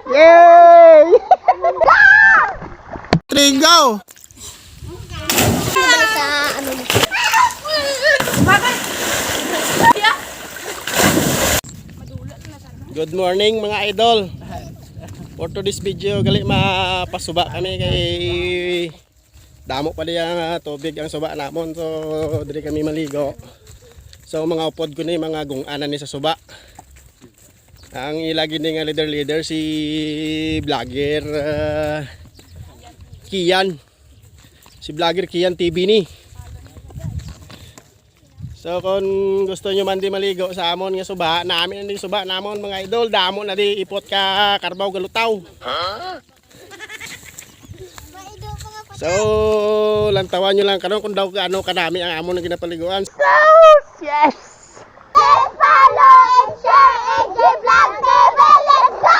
Yay! Tringo! Good morning mga idol. For today's video, gali mapasuba kami kay damo pa diya tubig ang suba namon. So diri kami maligo. So mga upod ko ni mga gunganan ni sa suba. Ang ilagi ni nga leader si vlogger Kian. Si vlogger Kian TV ni. So kung gusto nyo man di maligo sa amon nga suba, namin ang suba namon mga idol, damo na di ipot ka karbaw galutaw. So lantawan nyo lang karon kung daw ano kadami ang amon na ginapaliguan. So yes! Follow and share and give vlog TV, let's go!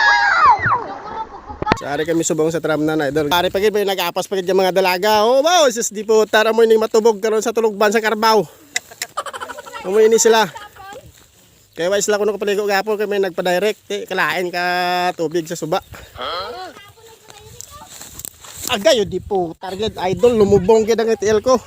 Sari kami subong sa tram na idol. Sari pagid may nag-apas pagid yung mga dalaga. Oh wow, sis di po tara mo ning matubog karon sa tulugban sa karbaw. Umuwi ni sila. Kaya wais sila ko nakapaligo gapon kami nagpa-direct kalain ka tubig sa suba. Agay di po target idol lumubong gid ang TL ko.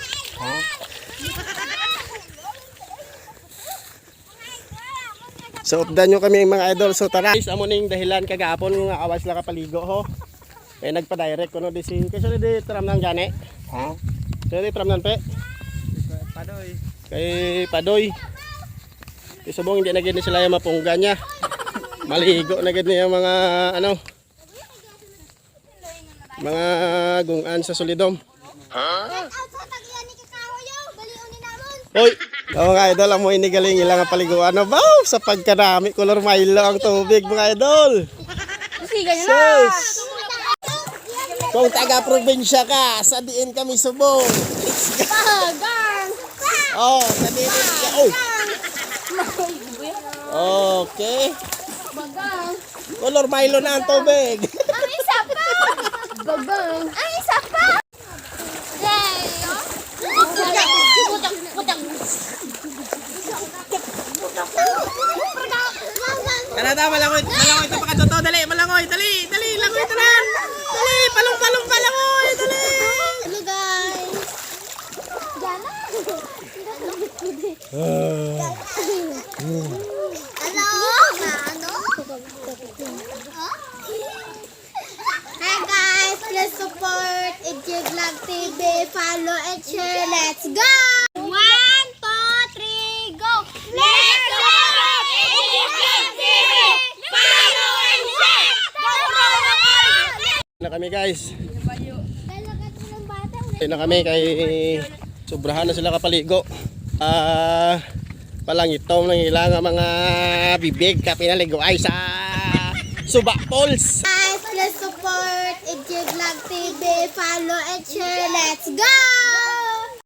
So updan nyo kami mga idol. So tara. Amo ning dahilan kagapon nga awas sila kapaligo ho. Kaya nagpa-direct ko no di si kasi di tram nang gani. Ha? So di tram nan pe. Padoy. Kay Padoy. Isubong hindi na gid sila yung mapungga niya. Maligo na gid niya mga ano. Mga gungan sa Solidom. Hoy, mga idol, amo inigaling ilang paliguan na ba sa pagkarami color Milo ang tubig mga idol. Sus. Kung taga probinsya ka, sa diin kami subong. Oh, sa diin ka. Oh. Okay. Color Milo na ang tubig. Ang isa pa. Bagang. Ang isa pa. Yay. Kanada malangoy ito pa kadto dali malangoy dali langoy tanan. Dali palong malangoy dali. Hello guys. Jana. Hello. Hi guys, please support EJ Vlog TV, follow and share. Let's go. 1, 2, 3, go. Let's support EJ Vlog TV, follow and share. Na kami guys. Na kami kay sobrahan na sila kapaligo. Palangitong nang ilang mga bibig ka pinaligo ay sa Suba Falls. Guys, please support EJ Vlog TV, follow and share. Let's go.